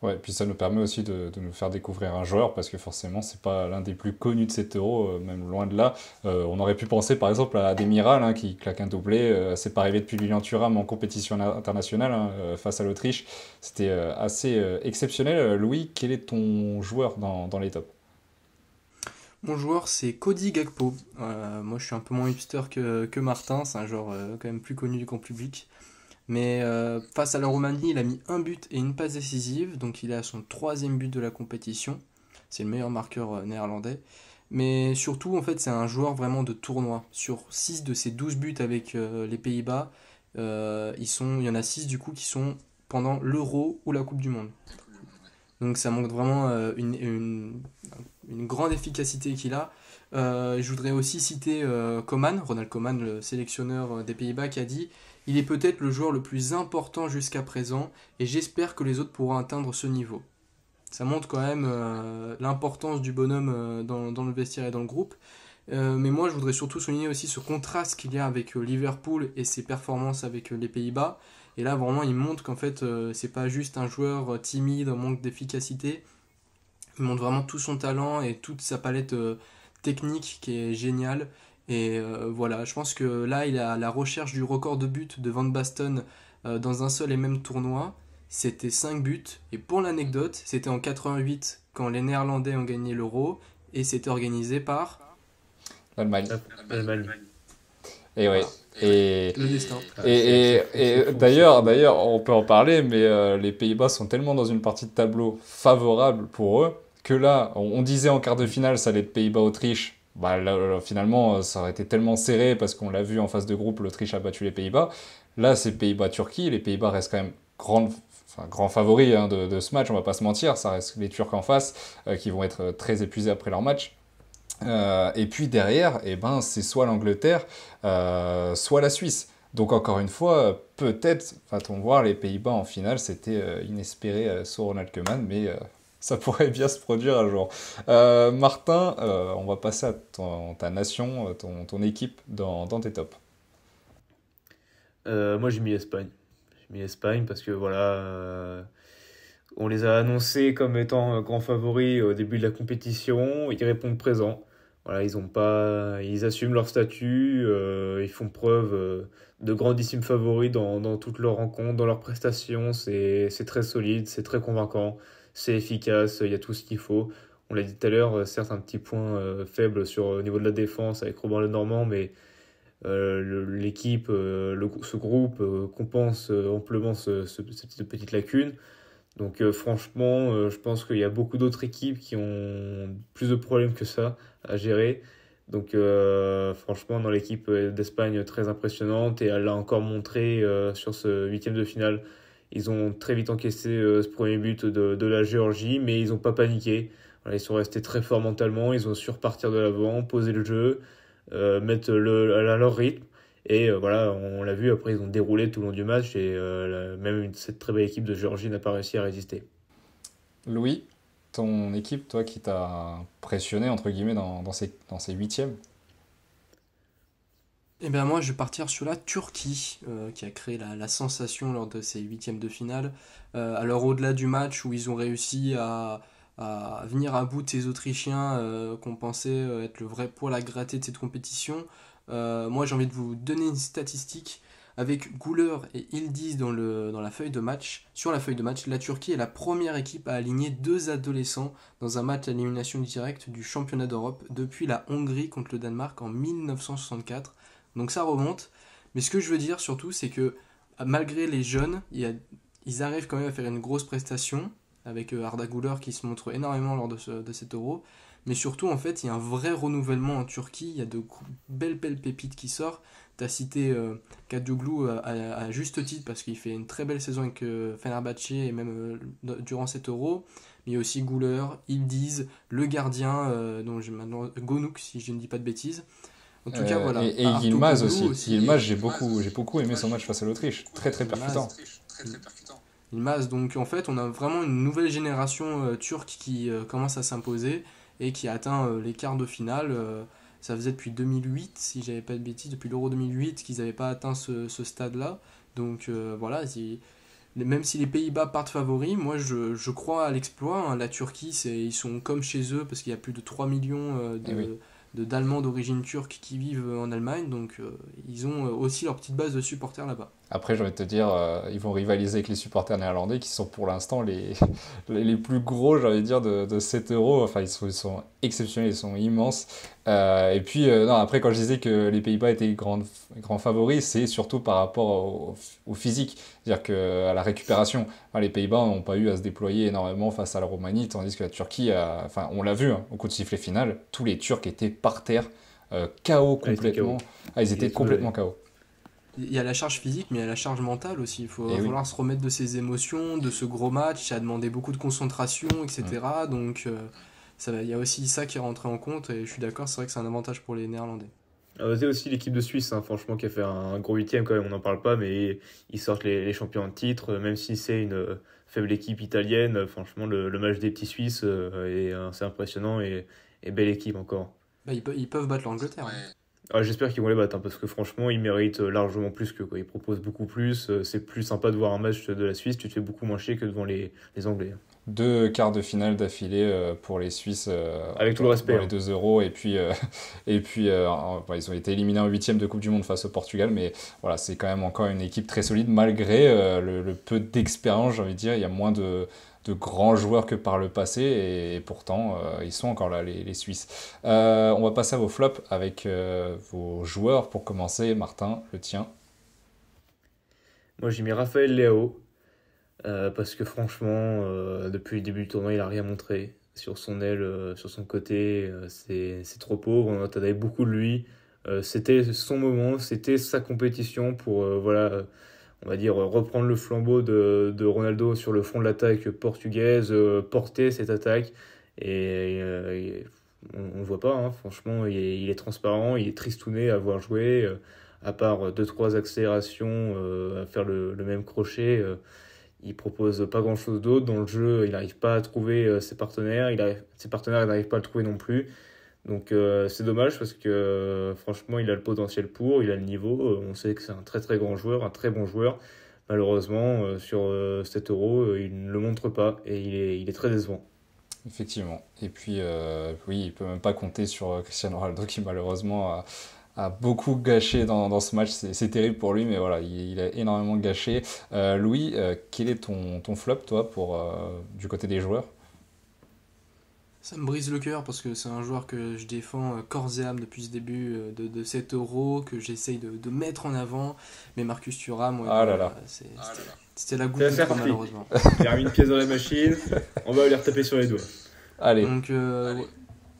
Speaker 1: Ouais, puis ça nous permet aussi de nous faire découvrir un joueur, parce que forcément, c'est pas l'un des plus connus de cet Euro, même loin de là. On aurait pu penser par exemple à Demiral, hein, qui claque un doublé. C'est pas arrivé depuis Lilian Thuram en compétition internationale, hein, face à l'Autriche. C'était assez exceptionnel. Louis, quel est ton joueur dans les tops?
Speaker 3: Mon joueur, c'est Cody Gakpo. Moi, je suis un peu moins hipster que Martin, c'est un joueur quand même plus connu du grand public. Mais face à la Roumanie, il a mis un but et une passe décisive, donc il est à son troisième but de la compétition. C'est le meilleur marqueur néerlandais. Mais surtout, en fait, c'est un joueur vraiment de tournoi. Sur 6 de ses 12 buts avec les Pays-Bas, il y en a 6 du coup qui sont pendant l'Euro ou la Coupe du Monde. Donc ça montre vraiment une grande efficacité qu'il a. Je voudrais aussi citer Koeman, Ronald Koeman, le sélectionneur des Pays-Bas, qui a dit: il est peut-être le joueur le plus important jusqu'à présent et j'espère que les autres pourront atteindre ce niveau. Ça montre quand même l'importance du bonhomme dans le vestiaire et dans le groupe. Mais moi, je voudrais surtout souligner aussi ce contraste qu'il y a avec Liverpool et ses performances avec les Pays-Bas. Et là, vraiment, il montre qu'en fait, c'est pas juste un joueur timide, en manque d'efficacité. Il montre vraiment tout son talent et toute sa palette technique qui est géniale. Et voilà, je pense que là, il est à la recherche du record de buts de Van Basten dans un seul et même tournoi. C'était 5 buts. Et pour l'anecdote, c'était en 88 quand les Néerlandais ont gagné l'Euro. Et c'était organisé par
Speaker 1: L'Allemagne.
Speaker 2: L'Allemagne.
Speaker 1: Et ouais. Et,
Speaker 3: le destin.
Speaker 1: et d'ailleurs, on peut en parler, mais les Pays-Bas sont tellement dans une partie de tableau favorable pour eux que là, on disait en quart de finale, ça allait être Pays-Bas-Autriche. Bah, là, finalement, ça aurait été tellement serré parce qu'on l'a vu en phase de groupe, l'Autriche a battu les Pays-Bas. Là, c'est Pays-Bas-Turquie. Les Pays-Bas restent quand même grands favoris, hein, de ce match, on va pas se mentir. Ça reste les Turcs en face qui vont être très épuisés après leur match. Et puis derrière, eh ben, c'est soit l'Angleterre, soit la Suisse. Donc encore une fois, peut-être va-t-on voir les Pays-Bas en finale. C'était inespéré sur Ronald Koeman, mais ça pourrait bien se produire un jour. Martin, on va passer à ta nation, ton équipe dans tes tops.
Speaker 2: Moi, j'ai mis Espagne. J'ai mis Espagne parce que voilà, on les a annoncés comme étant grands favoris au début de la compétition. Ils répondent présents. Voilà, ils assument leur statut. Ils font preuve de grandissimes favoris dans toutes leurs rencontres, dans leurs prestations. C'est très solide, c'est très convaincant, c'est efficace. Il y a tout ce qu'il faut. On l'a dit tout à l'heure, certes un petit point faible au niveau de la défense avec Robin Lenormand, mais l'équipe, ce groupe compense amplement cette petite lacune. Donc franchement, je pense qu'il y a beaucoup d'autres équipes qui ont plus de problèmes que ça à gérer. Donc franchement, dans l'équipe d'Espagne, très impressionnante. Et elle l'a encore montré sur ce huitième de finale. Ils ont très vite encaissé ce premier but de la Géorgie, mais ils n'ont pas paniqué. Voilà, ils sont restés très forts mentalement, ils ont su repartir de l'avant, poser le jeu, mettre à leur rythme. Et voilà, on l'a vu, après ils ont déroulé tout le long du match et même cette très belle équipe de Géorgie n'a pas réussi à résister.
Speaker 1: Louis, ton équipe, toi, qui t'a impressionné, entre guillemets, dans ces huitièmes?
Speaker 3: Et bien moi, je vais partir sur la Turquie, qui a créé la sensation lors de ces huitièmes de finale. Alors au-delà du match où ils ont réussi à venir à bout de ces Autrichiens qu'on pensait être le vrai poil à gratter de cette compétition, moi j'ai envie de vous donner une statistique. Avec Güler et Yildiz dans la feuille de match, sur la feuille de match, la Turquie est la première équipe à aligner 2 adolescents dans un match à élimination directe du championnat d'Europe depuis la Hongrie contre le Danemark en 1964. Donc ça remonte. Mais ce que je veux dire surtout, c'est que malgré les jeunes, ils arrivent quand même à faire une grosse prestation avec Arda Güler qui se montre énormément lors de cet Euro. Mais surtout, en fait, il y a un vrai renouvellement en Turquie. Il y a de belles pépites qui sortent. Tu as cité Kadioglu à juste titre parce qu'il fait une très belle saison avec Fenerbahçe et même durant cet Euro. Mais il y a aussi Güler, Yildiz, le gardien, dont j'ai maintenant Gonuk, si je ne dis pas de bêtises. En tout cas, voilà.
Speaker 1: Et Yilmaz aussi. Yilmaz, j'ai beaucoup aimé son match face à l'Autriche. Très percutant.
Speaker 3: Yilmaz, donc en fait, on a vraiment une nouvelle génération turque qui commence à s'imposer et qui a atteint les quarts de finale. Ça faisait depuis 2008, si j'avais pas de bêtises, depuis l'Euro 2008 qu'ils n'avaient pas atteint ce stade-là. Donc voilà, même si les Pays-Bas partent favoris, moi je crois à l'exploit, hein. La Turquie, ils sont comme chez eux parce qu'il y a plus de 3 millions d'Allemands d'origine turque qui vivent en Allemagne, donc ils ont aussi leur petite base de supporters là-bas.
Speaker 1: Après, j'ai envie de te dire, ils vont rivaliser avec les supporters néerlandais qui sont pour l'instant les plus gros, j'ai envie de dire, de 7 euros. Enfin, ils sont exceptionnels, ils sont immenses. Et puis, non, après, quand je disais que les Pays-Bas étaient grands favoris, c'est surtout par rapport au physique, c'est-à-dire qu'à la récupération. Enfin, les Pays-Bas n'ont pas eu à se déployer énormément face à la Roumanie, tandis que la Turquie, enfin, on l'a vu, hein, au coup de sifflet final, tous les Turcs étaient par terre, KO complètement. Ils étaient complètement KO.
Speaker 3: Il y a la charge physique, mais il y a la charge mentale aussi. Il va
Speaker 1: Et oui.
Speaker 3: falloir se remettre de ses émotions, de ce gros match. Ça a demandé beaucoup de concentration, etc. Donc, il y a aussi ça qui est rentré en compte. Et je suis d'accord, c'est vrai que c'est un avantage pour les Néerlandais.
Speaker 2: C'est aussi l'équipe de Suisse, hein, franchement, qui a fait un gros huitième quand même, on n'en parle pas, mais ils sortent les champions en titre, même si c'est une faible équipe italienne. Franchement, le match des petits Suisses est assez impressionnant et belle équipe encore.
Speaker 3: Bah, ils peuvent battre l'Angleterre. Hein.
Speaker 2: J'espère qu'ils vont les battre, hein, parce que franchement, ils méritent largement plus que quoi. Ils proposent beaucoup plus. C'est plus sympa de voir un match de la Suisse, tu te fais beaucoup moins chier que devant les Anglais.
Speaker 1: 2 quarts de finale d'affilée pour les Suisses
Speaker 2: Avec tout le respect.
Speaker 1: dans les 2 euros. Et puis, ils ont été éliminés en huitième de Coupe du Monde face au Portugal. Mais voilà, c'est quand même encore une équipe très solide, malgré le peu d'expérience, j'ai envie de dire. Il y a moins de grands joueurs que par le passé. Et pourtant, ils sont encore là, les Suisses. On va passer à vos flops avec vos joueurs. Pour commencer, Martin, le tien.
Speaker 2: Moi, j'ai mis Raphaël Leao. Parce que franchement, depuis le début du tournoi, il a rien montré. Sur son aile, sur son côté, c'est trop pauvre. On attendait beaucoup de lui. C'était son moment, c'était sa compétition pour, on va dire, reprendre le flambeau de Ronaldo sur le front de l'attaque portugaise, porter cette attaque. On ne voit pas, hein. Franchement, il est transparent, il est tristouné à voir jouer. À part 2-3 accélérations, à faire le même crochet. Il propose pas grand chose d'autre dans le jeu, il n'arrive pas à trouver ses partenaires, ses partenaires n'arrivent pas à le trouver non plus. Donc c'est dommage parce que franchement il a le potentiel il a le niveau, on sait que c'est un très très grand joueur, un très bon joueur. Malheureusement sur 7 euros il ne le montre pas et il est très décevant.
Speaker 1: Effectivement. Et puis, oui, il peut même pas compter sur Cristiano Ronaldo qui malheureusement a beaucoup gâché dans ce match. C'est terrible pour lui, mais voilà, il a énormément gâché. Louis, quel est ton flop, toi, du côté des joueurs?
Speaker 3: Ça me brise le cœur parce que c'est un joueur que je défends corps et âme depuis ce début de 7 euros, que j'essaye de mettre en avant. Mais Marcus Thuram, ouais,
Speaker 1: Ah là là.
Speaker 3: c'était la goutte
Speaker 2: C'est
Speaker 3: de
Speaker 2: la
Speaker 3: trop,
Speaker 2: partie.
Speaker 3: malheureusement.
Speaker 2: Il a mis une pièce dans la machine, on va aller retaper sur les doigts.
Speaker 1: Allez,
Speaker 3: Donc,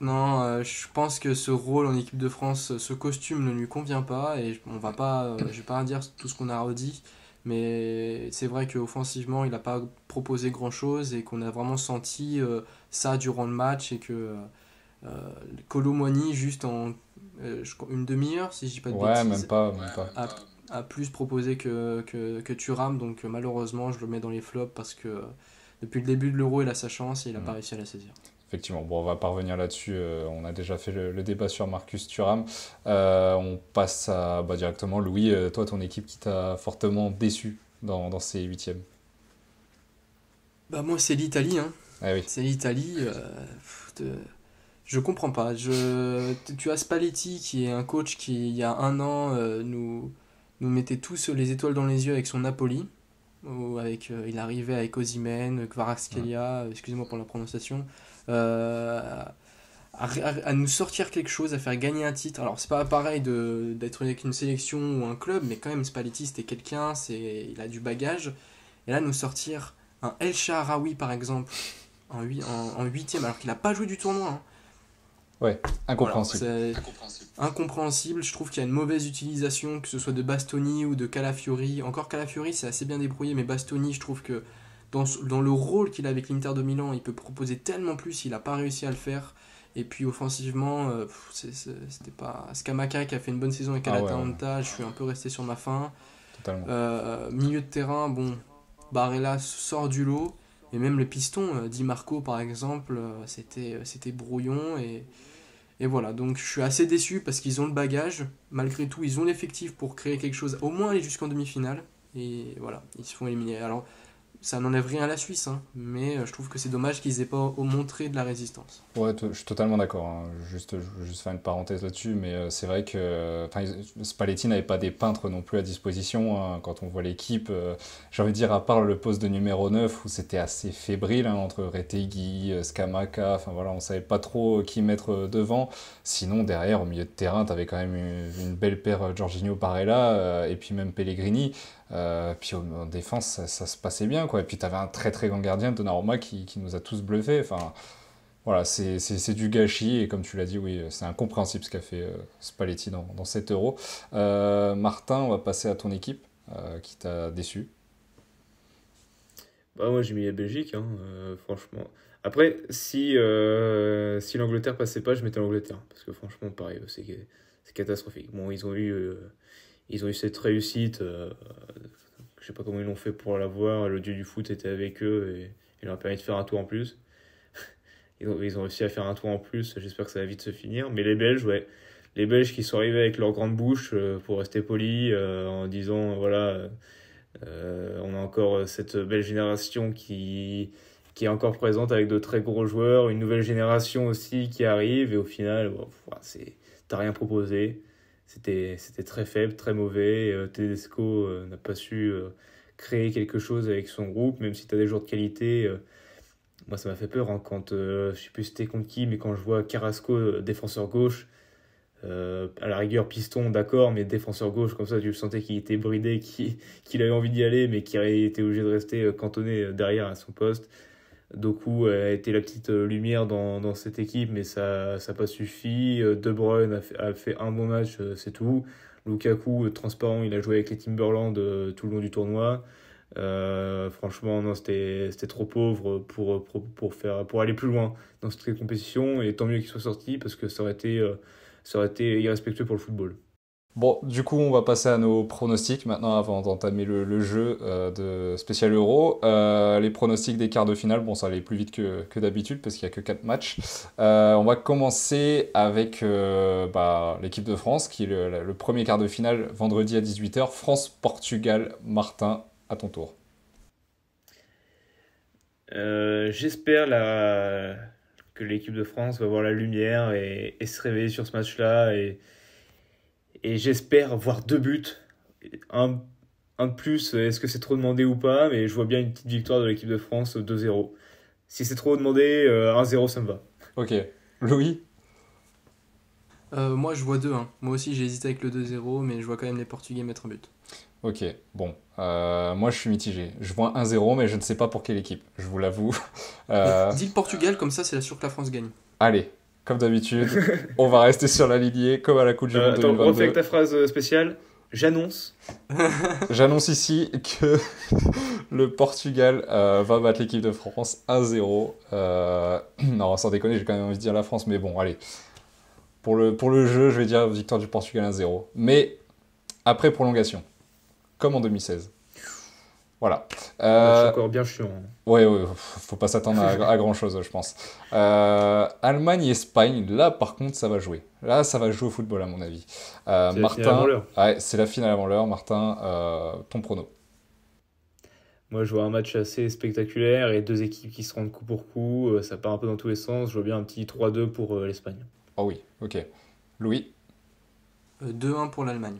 Speaker 3: non, je pense que ce rôle en équipe de France, ce costume ne lui convient pas et je vais pas dire tout ce qu'on a redit, mais c'est vrai qu'offensivement, il n'a pas proposé grand-chose et qu'on a vraiment senti ça durant le match et que euh, Kolo Muani, juste en une demi-heure, si je dis pas de
Speaker 1: ouais, même
Speaker 3: bêtises,
Speaker 1: pas.
Speaker 3: a plus proposé que Thuram, donc malheureusement, je le mets dans les flops parce que depuis le début de l'Euro, il a sa chance et il n'a pas réussi à la saisir.
Speaker 1: Effectivement, bon, on va pas revenir là-dessus. On a déjà fait le débat sur Marcus Thuram. On passe directement. Louis, toi, ton équipe qui t'a fortement déçu dans ces huitièmes.
Speaker 3: Bah moi, c'est l'Italie, hein.
Speaker 1: Ah oui.
Speaker 3: C'est l'Italie. Je comprends pas. Tu as Spalletti qui est un coach qui, il y a un an, nous mettait tous les étoiles dans les yeux avec son Napoli. Il arrivait avec Osimhen, Kvaratskhelia, excusez-moi pour la prononciation, à nous sortir quelque chose, à faire gagner un titre. Alors, c'est pas pareil d'être avec une sélection ou un club, mais quand même, Spalletti, c'était quelqu'un, il a du bagage. Et là, nous sortir un El Shaarawy, par exemple, en huitième, alors qu'il n'a pas joué du tournoi. Hein.
Speaker 1: Ouais, incompréhensible.
Speaker 3: Voilà, c'est incompréhensible. Je trouve qu'il y a une mauvaise utilisation, que ce soit de Bastoni ou de Calafiori. Encore Calafiori, c'est assez bien débrouillé, mais Bastoni, je trouve que dans le rôle qu'il a avec l'Inter de Milan, il peut proposer tellement plus, il n'a pas réussi à le faire. Et puis offensivement, c'était pas... Scamacca qui a fait une bonne saison avec Atalanta, je suis un peu resté sur ma faim.
Speaker 1: Totalement.
Speaker 3: Milieu de terrain, bon, Barella sort du lot. Et même le piston, Di Marco par exemple, c'était brouillon. Et voilà, donc je suis assez déçu parce qu'ils ont le bagage. Malgré tout, ils ont l'effectif pour créer quelque chose, au moins aller jusqu'en demi-finale. Et voilà, ils se font éliminer. Alors, Ça n'enlève rien à la Suisse, hein, mais je trouve que c'est dommage qu'ils aient pas montré de la résistance.
Speaker 1: Ouais, je suis totalement d'accord, hein. Je veux juste faire une parenthèse là-dessus, mais c'est vrai que enfin, Spalletti n'avait pas des peintres non plus à disposition, hein. Quand on voit l'équipe, j'ai envie de dire, à part le poste de numéro 9 où c'était assez fébrile, hein, entre Retegui, Scamacca, enfin voilà, on savait pas trop qui mettre devant. Sinon, derrière, au milieu de terrain, t'avais quand même une belle paire Jorginho Barella, et puis même Pellegrini. Puis en défense, ça se passait bien, quoi. Et puis t'avais un très très grand gardien, Donnarumma, qui nous a tous bluffés. Enfin, voilà, c'est du gâchis. Et comme tu l'as dit, oui, c'est incompréhensible ce qu'a fait Spalletti dans cet Euro. Martin, on va passer à ton équipe, qui t'a déçu.
Speaker 2: Bah, moi, j'ai mis la Belgique, hein, franchement. Après, si l'Angleterre passait pas, je mettais l'Angleterre. Parce que franchement, pareil, c'est catastrophique. Bon, ils ont eu cette réussite. Je sais pas comment ils l'ont fait pour l'avoir. Le dieu du foot était avec eux et il leur a permis de faire un tour en plus. Ils ont réussi à faire un tour en plus. J'espère que ça va vite se finir. Mais les Belges, ouais. Les Belges qui sont arrivés avec leur grande bouche, pour rester polis, en disant, voilà, on a encore cette belle génération qui est encore présente avec de très gros joueurs, une nouvelle génération aussi qui arrive, et au final, bon, t'as rien proposé. C'était très faible, très mauvais. Tedesco n'a pas su créer quelque chose avec son groupe, même si t'as des joueurs de qualité. Moi, ça m'a fait peur, hein, quand, je sais plus c'était contre qui, mais quand je vois Carrasco, défenseur gauche, à la rigueur piston, d'accord, mais défenseur gauche, comme ça, tu le sentais qu'il était bridé, qu'il avait envie d'y aller, mais qu'il avait été obligé de rester cantonné derrière à son poste. Doku a été la petite lumière dans cette équipe, mais ça n'a pas suffi. De Bruyne a fait un bon match, c'est tout. Lukaku, transparent, il a joué avec les Timberland tout le long du tournoi. Franchement, non, c'était trop pauvre pour aller plus loin dans cette compétition. Et tant mieux qu'il soit sorti, parce que ça aurait été irrespectueux pour le football.
Speaker 1: Bon, du coup, on va passer à nos pronostics maintenant avant d'entamer le jeu de Spécial Euro. Les pronostics des quarts de finale, bon, ça allait plus vite que d'habitude parce qu'il n'y a que 4 matchs. On va commencer avec l'équipe de France qui est le premier quart de finale vendredi à 18h. France-Portugal. Martin, à ton tour.
Speaker 2: J'espère que l'équipe de France va voir la lumière et se réveiller sur ce match-là. Et j'espère voir 2 buts. Un, un de plus, est-ce que c'est trop demandé ou pas? Mais je vois bien une petite victoire de l'équipe de France 2-0. Si c'est trop demandé, 1-0, ça me va.
Speaker 1: Ok. Louis?
Speaker 3: Moi, je vois 2-1. Moi aussi, j'ai hésité avec le 2-0, mais je vois quand même les Portugais mettre un but.
Speaker 1: Ok, bon. Moi, je suis mitigé. Je vois 1-0, mais je ne sais pas pour quelle équipe, je vous l'avoue.
Speaker 3: Dis le Portugal, comme ça, c'est sûr que la France gagne.
Speaker 1: Allez, comme d'habitude, on va rester sur la lignée, comme à la Coupe du Monde
Speaker 2: Attends, refais
Speaker 1: 2022.
Speaker 2: avec ta phrase spéciale. J'annonce.
Speaker 1: J'annonce ici que le Portugal va battre l'équipe de France 1-0. Non, sans déconner, j'ai quand même envie de dire la France, mais bon, allez. Pour le jeu, je vais dire victoire du Portugal 1-0. Mais après prolongation, comme en 2016. Voilà.
Speaker 2: C'est encore bien chiant.
Speaker 1: Ouais, faut pas s'attendre à grand chose, je pense. Allemagne et Espagne, là par contre, ça va jouer. Là, ça va jouer au football, à mon avis.
Speaker 2: C'est la finale avant l'heure.
Speaker 1: Ouais, c'est la finale avant l'heure. Martin, ton prono.
Speaker 2: Moi, je vois un match assez spectaculaire et 2 équipes qui se rendent coup pour coup. Ça part un peu dans tous les sens. Je vois bien un petit 3-2 pour l'Espagne.
Speaker 1: Oh oui, ok. Louis,
Speaker 3: 2-1 pour l'Allemagne.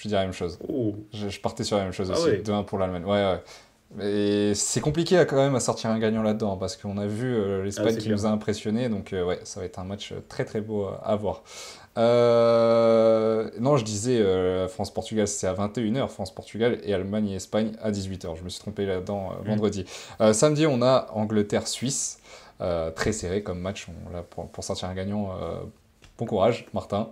Speaker 1: je dis la même chose.
Speaker 2: Oh,
Speaker 1: Je partais sur la même chose
Speaker 2: Ah
Speaker 1: aussi.
Speaker 2: ouais.
Speaker 1: 2-1 pour l'Allemagne. Ouais. Et c'est compliqué quand même à sortir un gagnant là-dedans parce qu'on a vu l'Espagne
Speaker 2: c'est
Speaker 1: qui
Speaker 2: clair.
Speaker 1: nous a impressionnés. Donc ouais, ça va être un match très très beau à voir. Non, je disais France-Portugal, c'est à 21h. France-Portugal et Allemagne et Espagne à 18h. Je me suis trompé là-dedans vendredi. Samedi, on a Angleterre-Suisse. Très serré comme match. Là, pour sortir un gagnant, bon courage, Martin.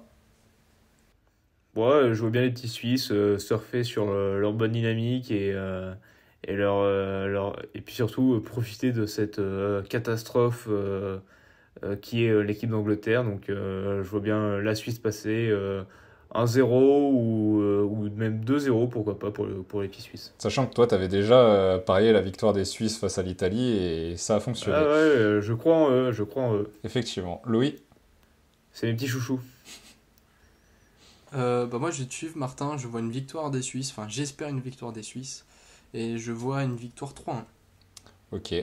Speaker 2: Ouais, je vois bien les petits Suisses surfer sur leur bonne dynamique et puis surtout profiter de cette catastrophe qui est l'équipe d'Angleterre. Donc je vois bien la Suisse passer 1-0 ou même 2-0, pourquoi pas, pour les petits Suisses.
Speaker 1: Sachant que toi, tu avais déjà parié la victoire des Suisses face à l'Italie et ça a fonctionné.
Speaker 2: Ah ouais, je crois en eux, je crois en eux.
Speaker 1: Effectivement. Louis?
Speaker 2: C'est mes petits chouchous.
Speaker 3: Moi, je vais te suivre, Martin. Je vois une victoire des Suisses. Enfin, j'espère une victoire des Suisses. et je vois une victoire 3-1.
Speaker 1: Ok.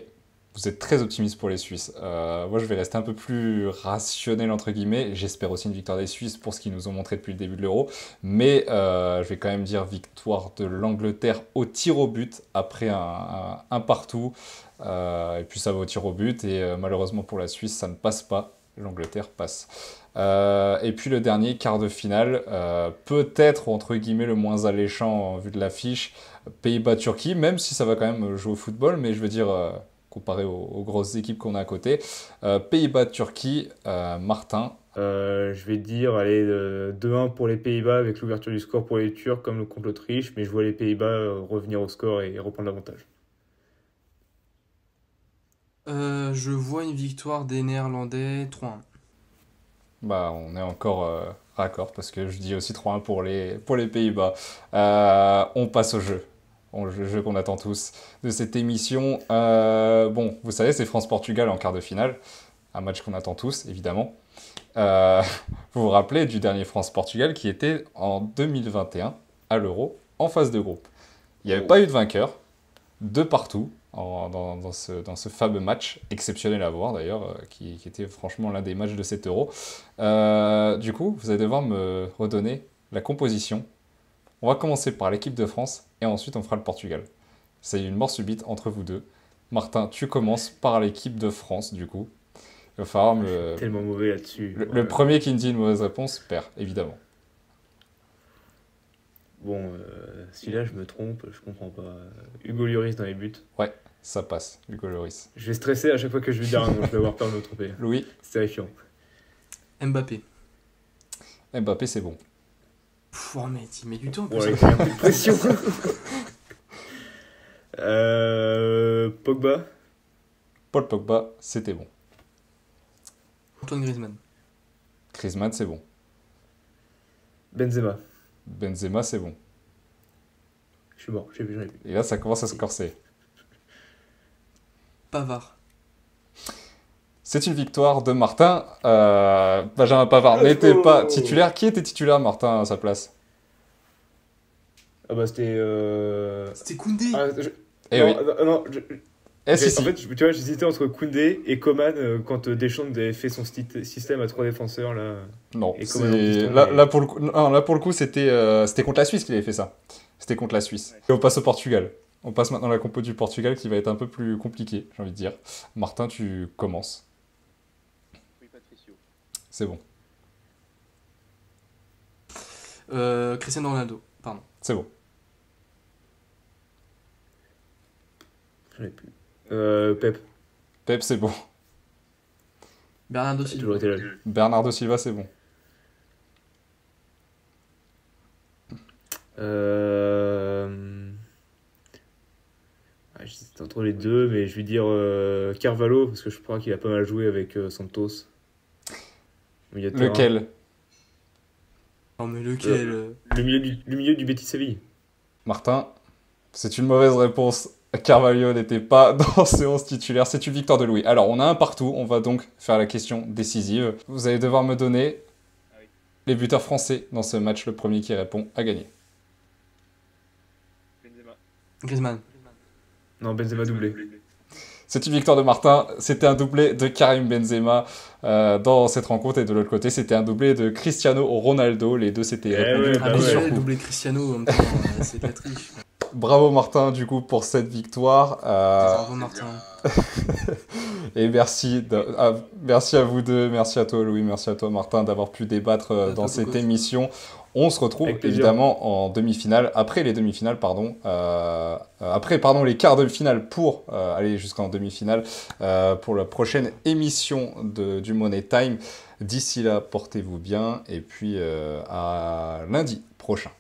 Speaker 1: Vous êtes très optimiste pour les Suisses. Moi, je vais rester un peu plus rationnel, entre guillemets. J'espère aussi une victoire des Suisses pour ce qu'ils nous ont montré depuis le début de l'Euro. Mais je vais quand même dire victoire de l'Angleterre au tir au but après un partout. Et puis ça va au tir au but. Et malheureusement pour la Suisse, ça ne passe pas. L'Angleterre passe. Et puis le dernier, quart de finale. Peut-être, entre guillemets, le moins alléchant en vue de l'affiche. Pays-Bas-Turquie, même si ça va quand même jouer au football. Mais je veux dire... comparé aux grosses équipes qu'on a à côté. Pays-Bas-Turquie, Martin.
Speaker 2: Je vais dire, allez, 2-1 pour les Pays-Bas avec l'ouverture du score pour les Turcs comme contre l'Autriche, mais je vois les Pays-Bas revenir au score et reprendre l'avantage.
Speaker 3: Je vois une victoire des Néerlandais 3-1.
Speaker 1: Bah, on est encore raccord parce que je dis aussi 3-1 pour les Pays-Bas. On passe au jeu. Le jeu qu'on attend tous de cette émission. Bon, vous savez, c'est France-Portugal en quart de finale. Un match qu'on attend tous, évidemment. Vous vous rappelez du dernier France-Portugal qui était en 2021 à l'Euro, en phase de groupe. Il n'y avait pas eu de vainqueur, de partout, dans ce fameux match, exceptionnel à voir d'ailleurs, qui était franchement l'un des matchs de cet Euro. Du coup, vous allez devoir me redonner la composition. On va commencer par l'équipe de France et ensuite on fera le Portugal. C'est une mort subite entre vous deux. Martin, tu commences par l'équipe de France du coup. Il va falloir me...
Speaker 2: Tellement mauvais là-dessus.
Speaker 1: Le premier qui me dit une mauvaise réponse perd, évidemment.
Speaker 2: Bon, si là je me trompe, je comprends pas. Hugo Lloris dans les buts.
Speaker 1: Ouais, ça passe, Hugo Lloris.
Speaker 2: Je vais stresser à chaque fois que je vais dire un nom, je vais avoir peur de me tromper.
Speaker 1: Louis.
Speaker 2: C'est terrifiant.
Speaker 3: Mbappé.
Speaker 1: Mbappé, c'est bon.
Speaker 3: Oh, mais tu mets du temps.
Speaker 2: Bon, avec un peu de pression. Pogba.
Speaker 1: Paul Pogba, c'était bon.
Speaker 3: Antoine Griezmann.
Speaker 1: Griezmann, c'est bon.
Speaker 2: Benzema.
Speaker 1: Benzema, c'est bon.
Speaker 2: Je suis mort, j'en ai plus.
Speaker 1: Et là, ça commence à se corser.
Speaker 3: Pavard.
Speaker 1: C'est une victoire de Martin. Benjamin Pavard n'était pas titulaire. Qui était titulaire, Martin, à sa place?
Speaker 2: Ah bah c'était...
Speaker 3: C'était Koundé.
Speaker 1: Eh
Speaker 2: non,
Speaker 1: oui.
Speaker 2: non,
Speaker 1: Eh si, si.
Speaker 2: En fait, tu vois, j'hésitais entre Koundé et Coman quand Deschamps avait fait son système à 3 défenseurs là.
Speaker 1: Non,
Speaker 2: Et Coman en
Speaker 1: c'est...
Speaker 2: piston,
Speaker 1: là,
Speaker 2: mais-
Speaker 1: là, pour le coup, non, là, pour le coup, c'était contre la Suisse qu'il avait fait ça. C'était contre la Suisse. Et on passe au Portugal. On passe maintenant à la compo du Portugal qui va être un peu plus compliquée, j'ai envie de dire. Martin, tu commences. C'est bon.
Speaker 3: Cristiano Ronaldo. Pardon.
Speaker 1: C'est bon.
Speaker 2: J'en ai plus. Pep.
Speaker 1: Pep, c'est bon.
Speaker 3: Bernardo
Speaker 2: J'ai
Speaker 3: Silva.
Speaker 2: toujours été là.
Speaker 1: Bernardo Silva, c'est bon.
Speaker 2: J'hésite entre les deux, mais je vais dire Carvalho, parce que je crois qu'il a pas mal joué avec Santos. Milieu de terrain.
Speaker 1: Lequel?
Speaker 3: Oh, mais lequel
Speaker 2: Le milieu du Betis Séville.
Speaker 1: Martin, c'est une mauvaise réponse. Carvalho n'était pas dans ce 11 titulaire. C'est une victoire de Louis. Alors, on a un partout. On va donc faire la question décisive. Vous allez devoir me donner les buteurs français dans ce match. Le premier qui répond a gagné.
Speaker 3: Griezmann.
Speaker 2: Non, Benzema doublé.
Speaker 1: C'est une victoire de Martin. C'était un doublé de Karim Benzema dans cette rencontre. Et de l'autre côté, c'était un doublé de Cristiano Ronaldo. Les deux s'étaient répondus
Speaker 2: ouais,
Speaker 3: Ah,
Speaker 1: coup
Speaker 3: mais
Speaker 1: sur
Speaker 3: ouais,
Speaker 1: coup.
Speaker 3: doublé Cristiano en même temps, c'est de la triche.
Speaker 1: Bravo Martin, du coup, pour cette victoire.
Speaker 3: Bravo Martin.
Speaker 1: Et merci à vous deux, merci à toi Louis, merci à toi Martin d'avoir pu débattre dans
Speaker 3: toi,
Speaker 1: cette
Speaker 3: Coco.
Speaker 1: émission. On se retrouve
Speaker 2: Avec plaisir.
Speaker 1: évidemment en demi-finale, après les demi-finales, les quarts de finale pour aller jusqu'en demi-finale pour la prochaine émission du Money Time. D'ici là, portez-vous bien et puis à lundi prochain.